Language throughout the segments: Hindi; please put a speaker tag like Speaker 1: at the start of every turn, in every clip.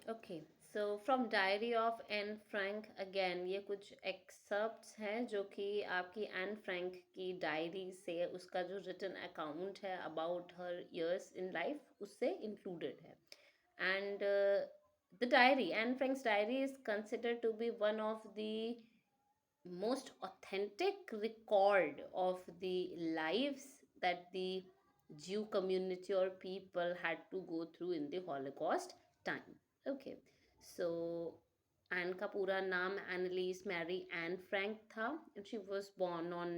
Speaker 1: Okay, so from diary of Anne Frank, again ये कुछ एक्सर्प्ट्स हैं जो कि आपकी एन फ्रैंक की डायरी से, उसका जो रिटन अकाउंट है about her years in life, उससे इंक्लूडेड है. And the diary, Anne Frank's diary is considered to be one of the most authentic record of the lives that the Jew community or people had to go through in the Holocaust time. Okay, so Anne का पूरा नाम Annalise Mary Anne Frank था, and she was born on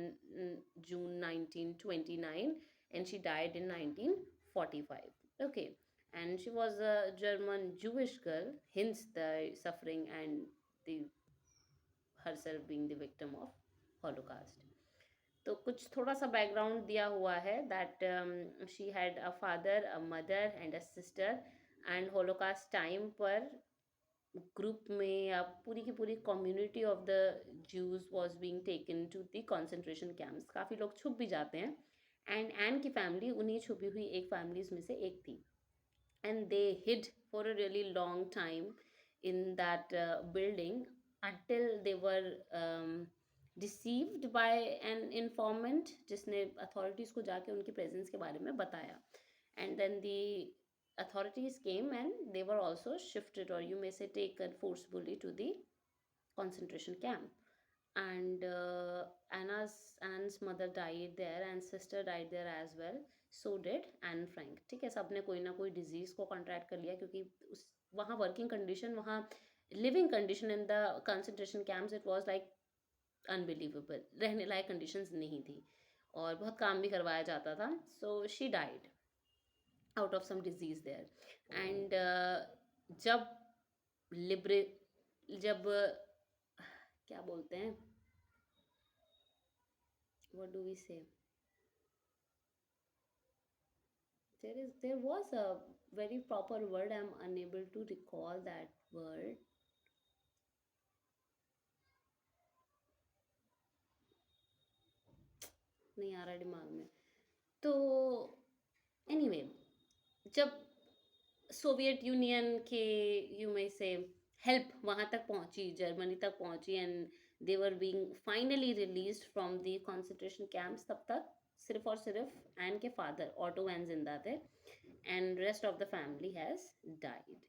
Speaker 1: June 1929 and she died in 1945. Okay, and she was a German Jewish girl, hence the suffering and the herself being the victim of holocaust. तो कुछ थोड़ा सा बैकग्राउंड दिया हुआ है that she had a father, a mother and a sister, and holocaust time पर ग्रुप में या पूरी की पूरी community of the Jews was being taken to the concentration camps. काफ़ी लोग छुप भी जाते हैं, एंड एन की फैमिली उन्हीं छुपी हुई एक फैमिलीज में से एक थी. And they hid for a really long time in that building until they were deceived by an informant जिसने authorities को जाके उनकी presence के बारे में बताया. And then the authorities came and they were also shifted, or you may say taken forcibly, to the concentration camp. And Anne's mother died there and sister died there as well. So did Anne Frank. ठीक है, सबने कोई ना कोई डिजीज को कॉन्ट्रैक्ट कर लिया, क्योंकि उस वहाँ वर्किंग कंडीशन, वहाँ living condition in the concentration camps, it was like unbelievable. रहने लायक कंडीशंस नहीं थी और बहुत काम भी करवाया जाता था. So she died out of some disease there. And जब लिबरे जब क्या बोलते हैं, what do we say, there was a very proper word, I'm unable to recall that word. नहीं आ रहा दिमाग में. तो एनीवे anyway, जब सोवियत यूनियन के, यू मे से, हेल्प वहाँ तक पहुँची, जर्मनी तक पहुँची, and they were being finally released from the concentration camps, तब तक सिर्फ और सिर्फ एन के फादर ऑटो वैन जिंदा थे, and rest of the family has died.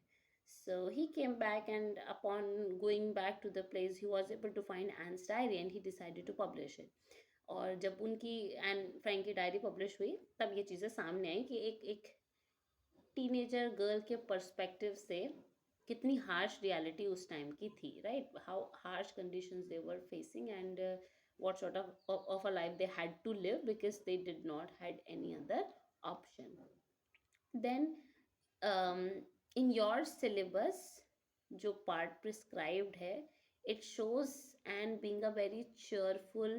Speaker 1: So he came back, and upon going back to the place he was able to find Anne's diary and he decided to publish it. और जब उनकी एन फ्रैंक की डायरी पब्लिश हुई तब ये चीज़ें सामने आई कि एक एक टीनेजर गर्ल के पर्सपेक्टिव से कितनी हार्श रियलिटी उस टाइम की थी, right? How harsh conditions they were facing and what sort of a life they had to live because they did not had any other option. Then in your syllabus जो part prescribed है, it shows and being a very cheerful,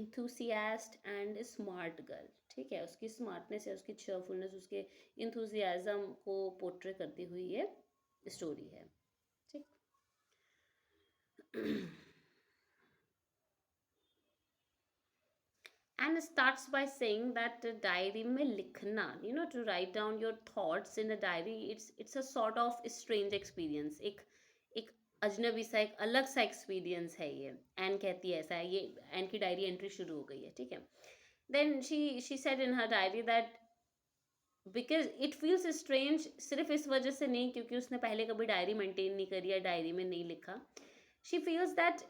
Speaker 1: enthusiast and smart girl. ठीक है, उसकी स्मार्टनेस या उसकी cheerfulness, उसके enthusiasm को पोर्ट्रे करती हुई ये स्टोरी है. ठीक. And starts by saying that diary में लिखना, to write down your thoughts in a diary, it's a sort of strange experience. एक अजनबी सा, एक अलग सा एक्सपीरियंस है ये. एन कहती है ऐसा है, ये एन की डायरी एंट्री शुरू हो गई है. ठीक है. Then she said in her diary that because it feels strange, सिर्फ इस वजह से नहीं क्योंकि उसने पहले कभी डायरी मेंटेन नहीं करी या डायरी में नहीं लिखा. She feels that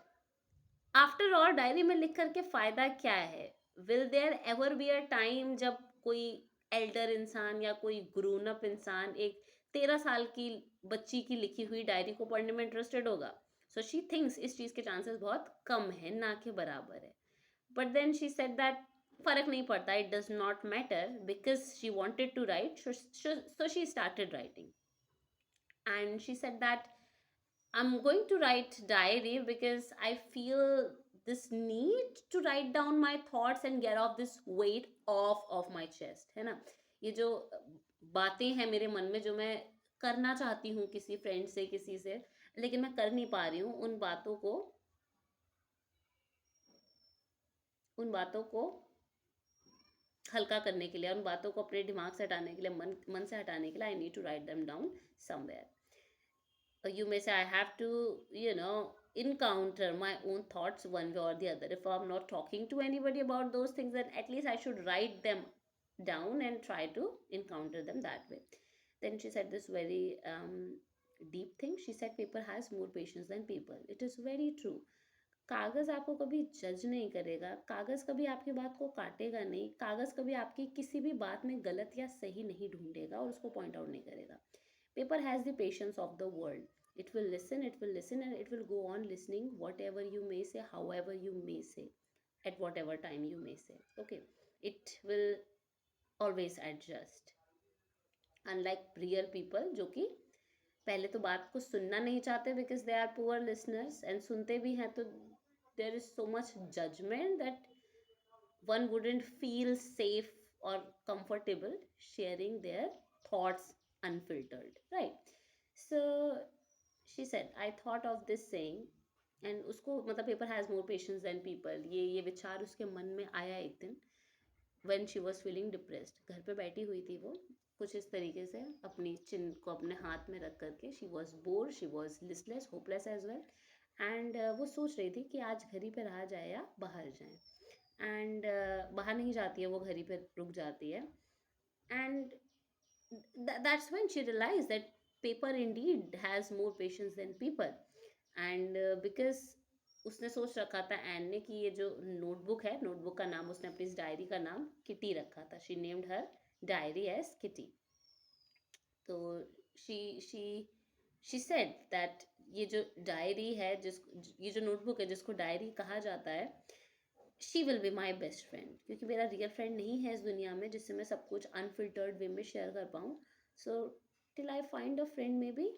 Speaker 1: after all diary में लिख करके फ़ायदा क्या है? Will there ever be a time जब कोई एल्डर इंसान या कोई ग्रोन अप इंसान एक 13 साल की बच्ची की लिखी हुई डायरी को पढ़ने में इंटरेस्टेड होगा? सो शी थिंक्स इस चीज़ के चांसेस बहुत कम है, ना के बराबर है. But then she said that फ़र्क नहीं पड़ता, it does not matter, because she wanted to write, so she started writing. And she said that I'm going to write diary because I feel this need to write down my thoughts and get off this weight off of my chest, है ना? ये जो बातें हैं मेरे मन में जो मैं करना चाहती हूँ किसी फ्रेंड से, किसी से, लेकिन मैं कर नहीं पा रही हूँ, उन बातों को हल्का करने के लिए, उन बातों को अपने दिमाग से हटाने के लिए, मन मन से हटाने के लिए, I need to write them down somewhere. You may say I have to, encounter my own thoughts one way or the other. If I'm not talking to anybody about those things, then at least I should write them down and try to encounter them that way. Then she said this very deep thing. She said paper has more patience than people. It is very true. कागज़ आपको कभी जज नहीं करेगा, कागज़ कभी आपकी बात को काटेगा नहीं, कागज़ कभी आपकी किसी भी बात में गलत या सही नहीं ढूंढेगा और उसको पॉइंट आउट नहीं करेगा. Paper has the patience of the world. It will listen, and it will go on listening whatever you may say, however you may say, at whatever time you may say. Okay. It will always adjust. Unlike real people, जो कि पहले तो बात को सुनना नहीं चाहते because they are poor listeners, and सुनते भी हैं तो there is so much judgment that one wouldn't feel safe or comfortable sharing their thoughts unfiltered, right? So she said, I thought of this saying, and उसको मतलब paper has more patience than people, ये विचार उसके मन में आया एक दिन when she was feeling depressed. घर पे बैठी हुई थी वो कुछ इस तरीके से अपनी चिन को अपने हाथ में रख करके. She was bore, she was listless, hopeless as well. And वो सोच रही थी कि आज घर ही पे रहा जाए या बाहर जाए. एंड बाहर नहीं जाती है वो, घर ही पे रुक जाती है. And that's when she realized that paper indeed has more patience than people. And because उसने सोच रखा था एन ने कि ये जो नोटबुक है, नोटबुक का नाम उसने अपनी इस डायरी का नाम किटी रखा था. She named her diary as Kitty. तो she she she said that ये जो डायरी है, जिस ये जो नोटबुक है जिसको डायरी कहा जाता है, she will be my best friend. क्योंकि मेरा रियल फ्रेंड नहीं है इस दुनिया में जिससे मैं सब कुछ अनफिल्टर्ड वे में शेयर कर पाऊँ. So till I find a friend may be,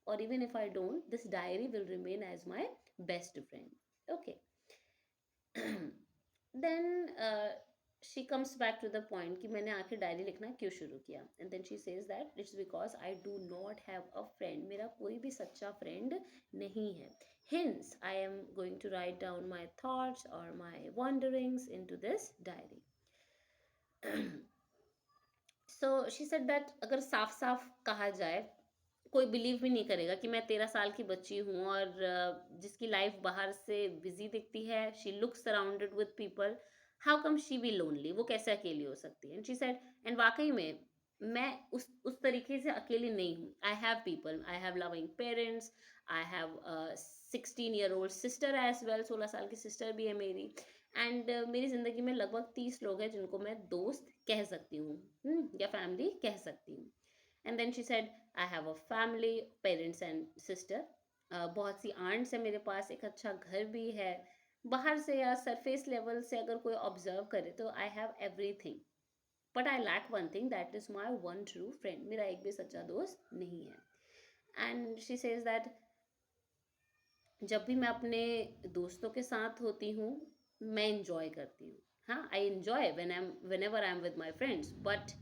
Speaker 1: or even if I don't, this diary will remain as my best friend. Okay. Then she comes back to the point कि मैंने आखिर डायरी लिखना क्यों शुरू किया. And then she says that it's because I do not have a friend. मेरा कोई भी सच्चा फ्रेंड नहीं है. Hence, I am going to write down my thoughts or my wanderings into this diary. So she said that अगर साफ साफ कहा जाए, कोई बिलीव भी नहीं करेगा कि मैं 13 साल की बच्ची हूँ और जिसकी लाइफ बाहर से बिजी दिखती है, she looks surrounded with people, how come she be lonely, वो कैसे अकेली हो सकती है. एंड शी सेड, एंड वाकई में मैं उस तरीके से अकेली नहीं हूँ. I have people, I have loving parents, I have 16-year-old sister as well, 16 साल की सिस्टर भी है मेरी. एंड मेरी ज़िंदगी में लगभग 30 लोग हैं जिनको मैं दोस्त कह सकती हूँ, या फैमिली कह सकती हूँ. And then she said, I have a family, parents and sister, बहुत सी आंट्स है मेरे पास, एक अच्छा घर भी है. बाहर से या सरफेस लेवल से अगर कोई ऑब्जर्व करे तो I have everything, but I lack one thing, that is my one true friend. मेरा एक भी सच्चा दोस्त नहीं है. एंड शी सेज दैट जब भी मैं अपने दोस्तों के साथ होती हूँ मैं इंजॉय करती हूँ. हाँ, I enjoy when ever I am with my friends, but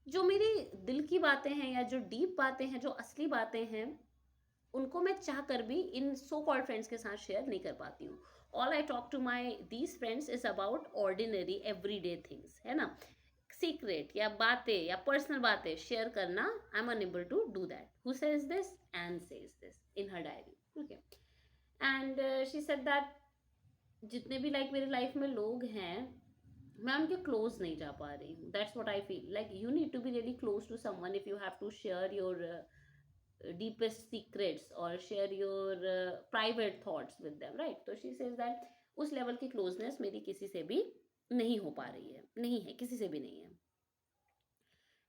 Speaker 1: जो मेरी दिल की बातें हैं या जो डीप बातें हैं, जो असली बातें हैं, उनको मैं चाह कर भी इन सो कॉल्ड फ्रेंड्स के साथ शेयर नहीं कर पाती हूँ. All I talk to my these friends is about ordinary every day things, है ना. सीक्रेट या बातें या पर्सनल बातें शेयर करना, I am unable to do that. Who says this? And says this in her diary. Okay. And she said that जितने भी लाइक मेरी लाइफ में लोग हैं, मैं उनके क्लोज नहीं जा पा रही हूँ. That's what I feel like. You need to be really close to someone if you have to share your deepest secrets or share your private thoughts with them, right? तो she says that उस लेवल की क्लोजनेस मेरी किसी से भी नहीं हो पा रही है, नहीं है, किसी से भी नहीं है.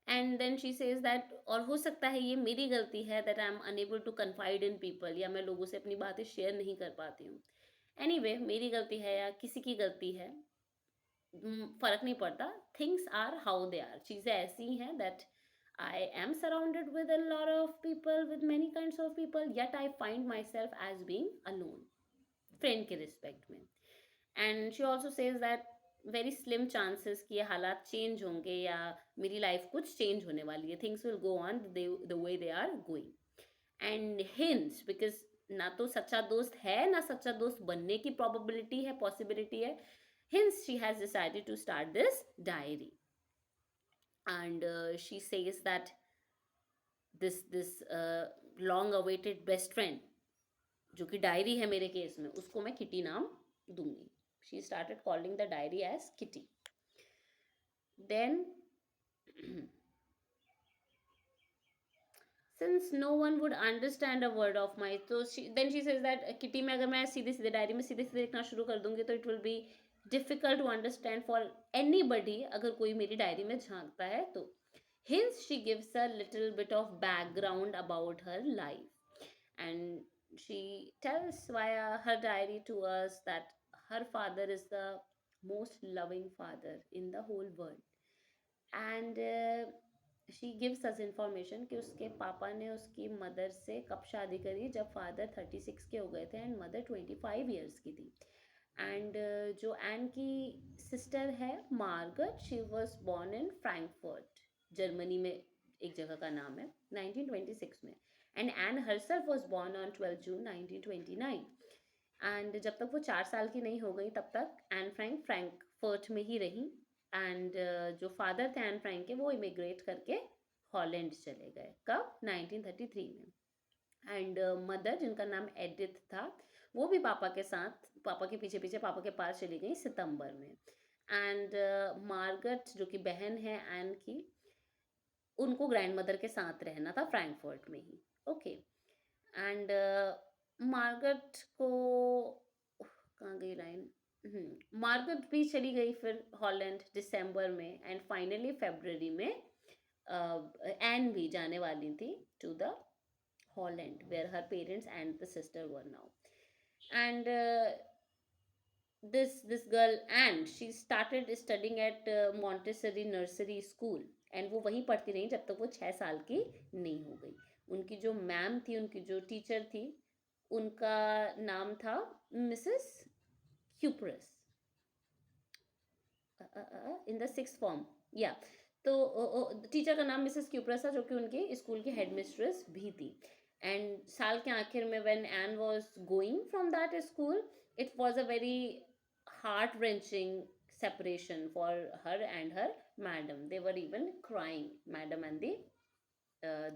Speaker 1: And then she says that, और हो सकता है ये मेरी गलती है, that I am unable to confide in people, या मैं लोगों से अपनी बातें शेयर नहीं कर पाती हूँ. एनीवे, मेरी गलती है या किसी की गलती है, फर्क नहीं पड़ता. Things are how they are. चीज़ें ऐसी ही हैं that I am surrounded with a lot of people, with many kinds of people, yet I find myself as being alone, friend के respect में. And she also says that very slim chances कि ये हालात change होंगे या मेरी life कुछ change होने वाली है. Things will go on the way they are going. And hence, because ना तो सच्चा दोस्त है, ना सच्चा दोस्त बनने की probability है, possibility है, Hence, she has decided to start this diary. And she says that this long awaited best friend, जो कि डायरी है मेरे केस में, उसको मैं किटी नाम दूंगी. She started calling the diary as Kitty. Then since no one would understand a word of my, तो she says that किटी में अगर मैं सीधे सीधे डायरी में सीधे सीधे लिखना शुरू कर दूंगी तो it will be difficult to understand for anybody अगर कोई मेरी डायरी में झांकता है तो. Hence she gives a little bit of background about her life, and she tells via her diary to us that her father is the most loving father in the whole world. And she gives us information कि उसके पापा ने उसकी मदर से कब शादी करी, जब फादर 36 के हो गए थे एंड मदर 25 ईयर्स की थी. एंड जो एन की सिस्टर है Margot, she was born in Frankfurt, Germany में एक जगह का नाम है, 1926 में. And Anne herself was born on 12 June 1929. And जब तक वो 4 साल की नहीं हो गई तब तक एन फ्रैंक फ्रैंकफर्ट में ही रही. एंड जो फादर थे एन फ्रैंक के, वो इमिग्रेट करके हॉलैंड चले गए. कब? 1933 में. एंड मदर, जिनका नाम एडिथ था, वो भी पापा के साथ, पापा के पीछे पीछे पापा के पास चली गई सितंबर में. एंड मार्गट, जो कि बहन है एन की, उनको ग्रैंड मदर के साथ रहना था फ्रैंकफर्ट में ही. ओके. एंड मार्गट को, कहाँ गई लाइन, मार्गरेट भी चली गई फिर हॉलैंड दिसंबर में. एंड फाइनली फरवरी में एन भी जाने वाली थी to the Holland where her parents and the sister were now. And this girl and she started studying at Montessori nursery school, and वो वहीं पढ़ती रही जब तक वो 6 साल की नहीं हो गई. उनकी जो मैम थी, उनकी जो टीचर थी, उनका नाम था Mrs cuprous, in the 6th form. या तो टीचर का नाम मिसेस क्यूपरस था, जो कि उनके स्कूल की हेड मिस्ट्रेस भी थी. एंड साल के आखिर में when an was going from that school, it was a very heart wrenching separation for her and her madam. They were even crying, madam and the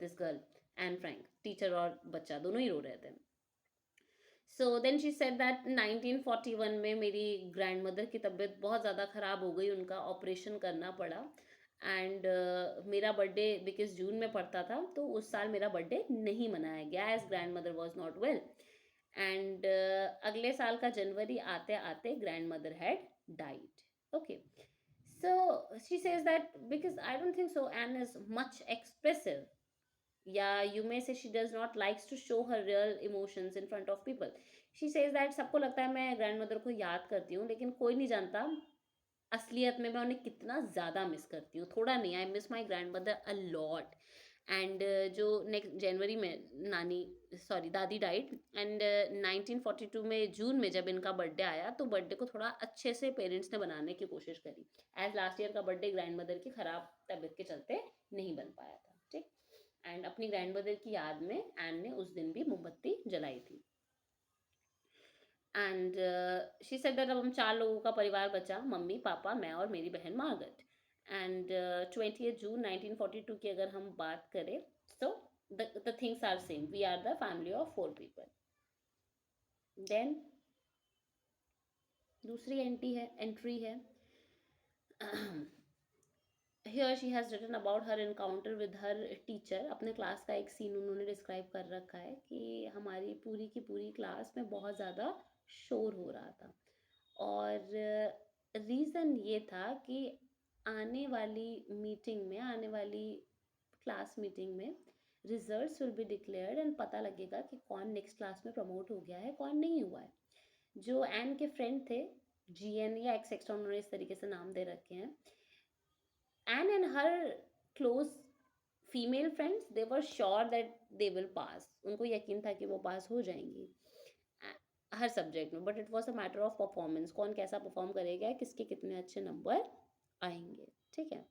Speaker 1: this girl Anne Frank, teacher और बच्चा दोनों ही रो रहे थे. So then she said that 1941 में मेरी ग्रैंड मदर की तबीयत बहुत ज़्यादा ख़राब हो गई, उनका ऑपरेशन करना पड़ा. एंड मेरा बर्थडे बिकॉज जून में पड़ता था, तो उस साल मेरा बर्थडे नहीं मनाया गया as grandmother was not well. And अगले साल का जनवरी आते आते grandmother had died. Okay. So she says that because I don't think so Anne is much expressive, या you may say she does not likes to show her real emotions in front of people. She says that सबको लगता है मैं ग्रैंडमदर को याद करती हूँ, लेकिन कोई नहीं जानता असलियत में मैं उन्हें कितना ज़्यादा मिस करती हूँ. थोड़ा नहीं, I miss my grand mother a lot. And जो नेक्स्ट जनवरी में नानी, सॉरी दादी डाइड. एंड 1942 में जून में जब इनका बर्थडे आया, तो बर्थडे को थोड़ा अच्छे से पेरेंट्स ने बनाने की कोशिश करी, एज लास्ट ईयर का बर्थडे ग्रैंड मदर की ख़राब तबीयत के चलते नहीं बन पाया था. ठीक. एंड अपनी ग्रैंड मदर की याद में एन ने उस दिन भी मोमबत्ती जलाई थी. एंड शी सेड दैट अब हम 4 लोगों का परिवार बचा, मम्मी पापा मैं और मेरी बहन मार्गरेट. एंड 20 जून 1942 की अगर हम बात करें, so the things are same, we are the family of 4 people. देन दूसरी एंट्री है here she has written about her encounter with her teacher. अपने क्लास का एक सीन उन्होंने डिस्क्राइब कर रखा है कि हमारी पूरी की पूरी क्लास में बहुत ज़्यादा शोर हो रहा था, और रीज़न ये था कि आने वाली मीटिंग में, आने वाली क्लास मीटिंग में results will be declared, and पता लगेगा कि कौन नेक्स्ट क्लास में प्रमोट हो गया है, कौन नहीं हुआ है. जो एन के फ्रेंड थे, GN या एक्स एक्स्ट्रा, उन्होंने इस तरीके से नाम दे रखे हैं. Anne and her close female friends, they were sure that they will pass. उनको यकीन था कि वो पास हो जाएंगी हर सब्जेक्ट में, but it was a matter of performance, कौन कैसा परफॉर्म करेगा, किसके कितने अच्छे नंबर आएंगे. ठीक है.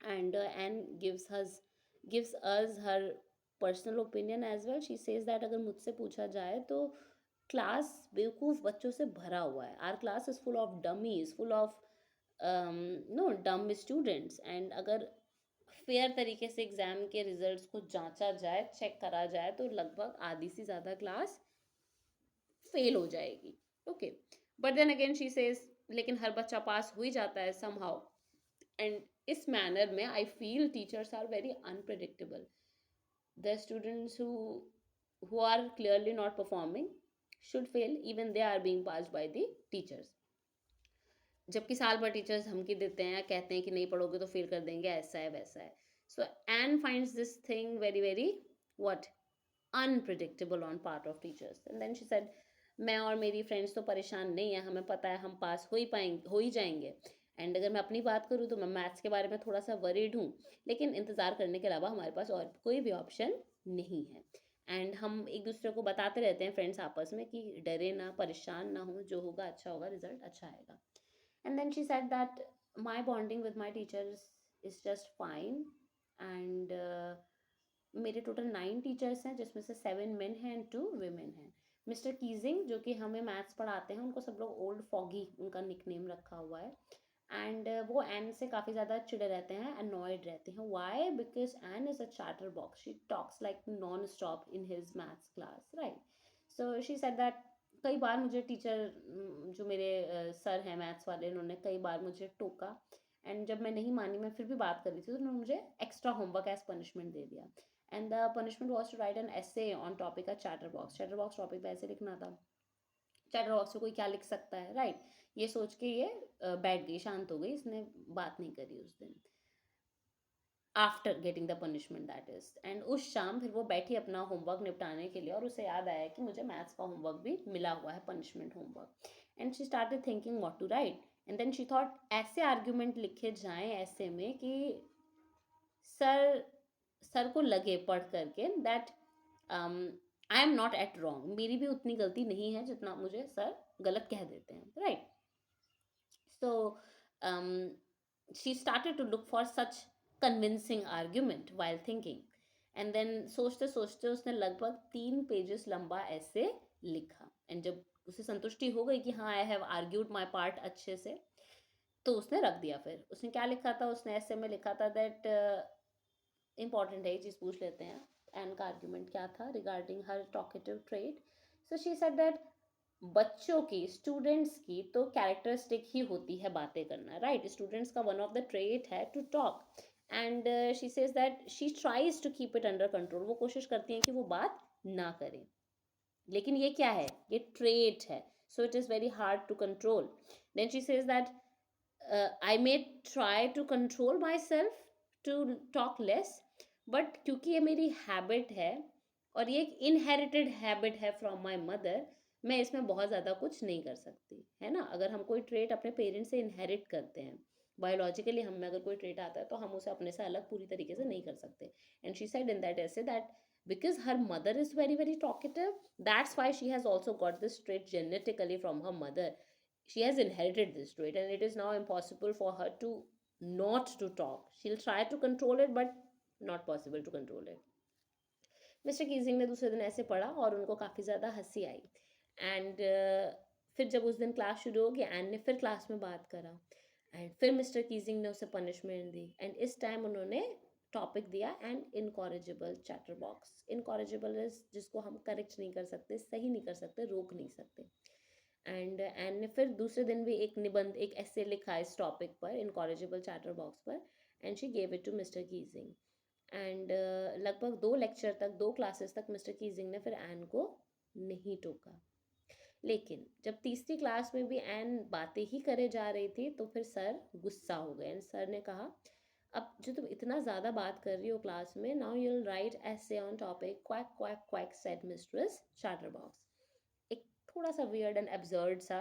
Speaker 1: And Anne gives us her personal opinion as well. She says that अगर मुझसे पूछा जाए तो क्लास बेवकूफ़ बच्चों से भरा हुआ है. Our class is full of dummies, full of no dumb students. And अगर फेयर तरीके से एग्ज़ाम के रिजल्ट्स को जांचा जाए, चेक करा जाए, तो लगभग आधी से ज़्यादा क्लास फेल हो जाएगी. Okay, but then again she says लेकिन हर बच्चा पास हो ही जाता है समहाउ. एंड इस मैनर में I feel teachers are very unpredictable. The students who are clearly not performing should fail, even they are being passed by the teachers. जबकि साल भर टीचर्स धमकी देते हैं, कहते हैं कि नहीं पढ़ोगे तो फेल कर देंगे, ऐसा है वैसा है. So Anne finds this thing very very what unpredictable on part of teachers. And then she said मैं और मेरी फ्रेंड्स तो परेशान नहीं है, हमें पता है हम पास हो ही जाएंगे. एंड अगर मैं अपनी बात करूँ तो मैं मैथ्स के बारे में थोड़ा सा वरीड हूँ, लेकिन इंतज़ार करने के अलावा हमारे पास और कोई भी ऑप्शन नहीं है. एंड हम एक दूसरे को बताते रहते हैं फ्रेंड्स आपस में कि डरे ना, परेशान ना हो, जो होगा अच्छा होगा, रिजल्ट अच्छा आएगा. And then she said that my bonding with my teachers is just fine. And मेरे टोटल 9 टीचर्स हैं, जिसमें से 7 मेन हैं एंड 2 वीमेन हैं. मिस्टर कीजिंग जो कि हमें मैथ्स पढ़ाते हैं, उनको सब लोग ओल्ड फॉगी उनका निकनेम रखा हुआ है. एंड वो एन से काफ़ी ज़्यादा चिड़े रहते हैं, अनॉयड रहते हैं. Why? Because Anne is a chatterbox. She talks like non stop in his maths class, right. So she said that कई बार मुझे टीचर जो मेरे सर हैं मैथ्स वाले, उन्होंने कई बार मुझे टोका. एंड जब मैं नहीं मानी, मैं फिर भी बात कर रही थी, तो उन्होंने मुझे एक्स्ट्रा होमवर्क एज पनिशमेंट दे दिया. And the punishment was to write an essay on topic का chatter box. Chatter box topic पे ऐसे लिखना था. चैटर बॉक्स में कोई क्या लिख सकता है, राइट. ये सोच के ये बैठ गई, शांत हो गई, इसने बात नहीं करी उस दिन. After getting the punishment that is. And उस शाम फिर वो बैठी अपना होमवर्क निपटाने के लिए, और उसे याद आया कि मुझे मैथ्स का होमवर्क भी मिला हुआ है, punishment homework. And she started thinking what to write. And then she thought ऐसे आर्ग्यूमेंट लिखे जाएं ऐसे में कि सर सर को लगे पढ़ करके that I am not at wrong, मेरी भी उतनी गलती नहीं है जितना मुझे सर गलत कह देते हैं, right. So she started to look for such convincing argument while thinking. And then सोचते सोचते उसने लगभग 3 पेजेस लंबा ऐसे लिखा. एंड जब उसे संतुष्टि हो गई कि हाँ I have argued my part अच्छे से, तो उसने रख दिया. फिर उसने क्या लिखा था, उसने ऐसे में लिखा था दैट इम्पॉर्टेंट है, ये चीज़ पूछ लेते हैं. एंड का आर्ग्यूमेंट क्या था regarding her talkative trait. So she said that बच्चों की, स्टूडेंट्स की तो कैरेक्टरिस्टिक ही होती है बातें करना, राइट. स्टूडेंट्स का वन ऑफ द ट्रेट है to talk. And she says that she tries to keep it under control. वो कोशिश करती हैं कि वो बात ना करें, लेकिन ये क्या है, ये ट्रेट है. So it is very hard to control. Then she says that I may try to control myself to talk less, but क्योंकि ये मेरी हैबिट है और ये एक इनहेरिटेड हैबिट है फ्रॉम माई मदर, मैं इसमें बहुत ज़्यादा कुछ नहीं कर सकती, है ना. अगर हम कोई ट्रेट अपने पेरेंट्स से इनहेरिट करते हैं, बायोलॉजिकली हम में अगर कोई ट्रेट आता है, तो हम उसे अपने से अलग पूरी तरीके से नहीं कर सकते. And she said in that ऐसे that because her mother is very very talkative, that's why she has also got this trait genetically from her mother. She has inherited this trait, and it is now impossible for her to not to talk. She'll try to control it, but not possible to control it. Mister Keating ने दूसरे दिन ऐसे पढ़ा और उनको काफ़ी ज़्यादा हंसी आई. एंड फिर जब उस दिन क्लास शुरू हो गया, एंड ने फिर क्लास में बात करा, एंड फिर मिस्टर कीजिंग ने उसे पनिशमेंट दी. एंड इस टाइम उन्होंने टॉपिक दिया and incorrigible chatter box. Incorrigible is जिसको हम करेक्ट नहीं कर सकते, सही नहीं कर सकते, रोक नहीं सकते. एंड ने फिर दूसरे दिन भी एक निबंध, एक ऐसे लिखा इस टॉपिक पर, इनकॉरेजिबल चैटर बॉक्स पर. And she gave it to mister Keesing. And लगभग 2 लेक्चर तक, 2 क्लासेस तक मिस्टर कीजिंग ने फिर एन को नहीं टोका. लेकिन जब तीसरी क्लास में भी एन बातें ही करे जा रही थी, तो फिर सर गुस्सा हो गए. एंड सर ने कहा अब जो तुम इतना ज़्यादा बात कर रही हो क्लास में, now you will write essay on topic quack quack quack said mistress chatterbox. एक थोड़ा सा वियर्ड एंड एब्सर्ड सा,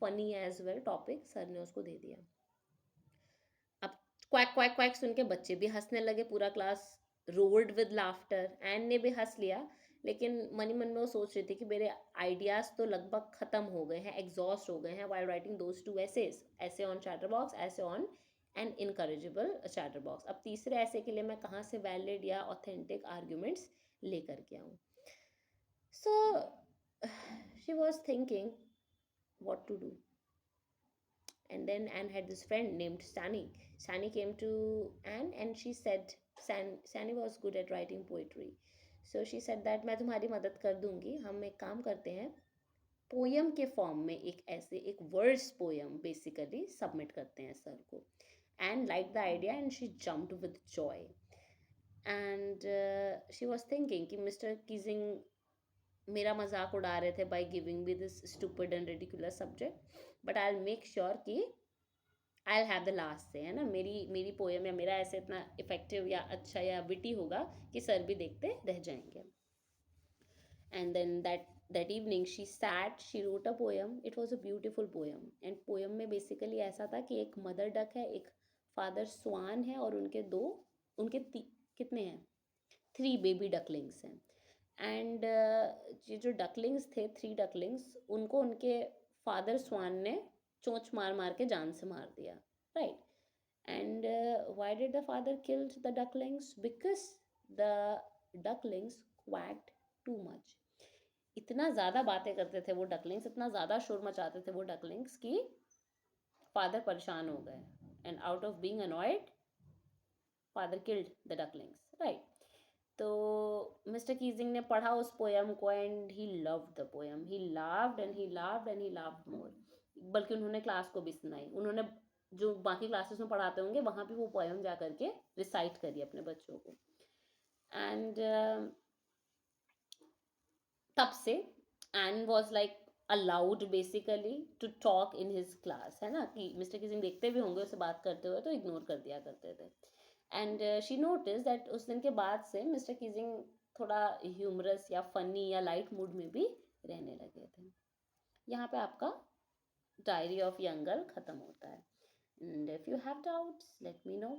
Speaker 1: funny as well topic sir ने उसको दे दिया. अब क्वैक क्वैक क्वैक सुन के बच्चे भी हंसने लगे, पूरा class rolled with laughter. Anne ने भी हंस लिया, लेकिन मन ही मन में वो सोच रही थी कि मेरे आइडियाज़ तो लगभग ख़त्म हो गए हैं, एग्जॉस्ट हो गए हैं वाइल राइटिंग दोज 2 essays, ऐसे ऑन चैटर बॉक्स, ऐसे ऑन एन इनकरेजिबल चैटर बॉक्स. अब तीसरे ऐसे के लिए मैं कहाँ से वैलिड या ऑथेंटिक आर्ग्यूमेंट्स लेकर के आऊँ. सो She was thinking what to do. And then Anne had this friend named Sani. Sani came to Anne and she said, Sani was good at writing poetry. So she said that मैं तुम्हारी मदद कर दूंगी, हम एक काम करते हैं, पोयम के फॉर्म में एक ऐसे एक वर्स पोयम बेसिकली सबमिट करते हैं सर को. And like the idea and she jumped with joy. And she was thinking कि मिस्टर कीजिंग मेरा मजाक उड़ा रहे थे by giving me this stupid and ridiculous subject, but I will make sure कि I will have the last say, है ना, मेरी मेरी पोएम या मेरा ऐसे इतना इफेक्टिव या अच्छा या विटी होगा कि सर भी देखते रह जाएंगे. And then that evening she sat, she wrote a poem. It was a beautiful poem. And poem में बेसिकली ऐसा था कि एक मदर डक है, एक फादर स्वान है और उनके दो, उनके कितने हैं, 3 बेबी डकलिंग्स हैं. एंड ये जो डकलिंग्स थे, 3 डकलिंग्स, उनको उनके फादर स्वान ने चोंच मार मार के जान से मार दिया, right. And why did the father killed the ducklings? Because the ducklings quacked too much. इतना ज़्यादा बातें करते थे वो डकलिंग्स, इतना ज़्यादा शोर मचाते थे वो डकलिंग्स कि फादर परेशान हो गए. And out of being annoyed, father killed the ducklings, right. तो मिस्टर कीजिंग ने पढ़ा उस पोएम को and he loved the poem. He loved and he loved and he loved more. बल्कि उन्होंने क्लास को भी सुनाई. उन्होंने जो बाकी क्लासेस में पढ़ाते होंगे वहाँ पे वो पोएम जा करके रिसाइट करी अपने बच्चों को. एंड तब से Anne was like allowed basically to talk in his class, है ना, कि मिस्टर कीजिंग देखते भी होंगे उसे बात करते हुए तो इग्नोर कर दिया करते थे. एंड शी नोटिस दैट उस दिन के बाद से मिस्टर कीजिंग थोड़ा ह्यूमरस या फनी या लाइट मूड में भी रहने लगे थे. यहाँ पे आपका डायरी ऑफ यंग गर्ल ख़त्म होता है. And if you have doubts let me know.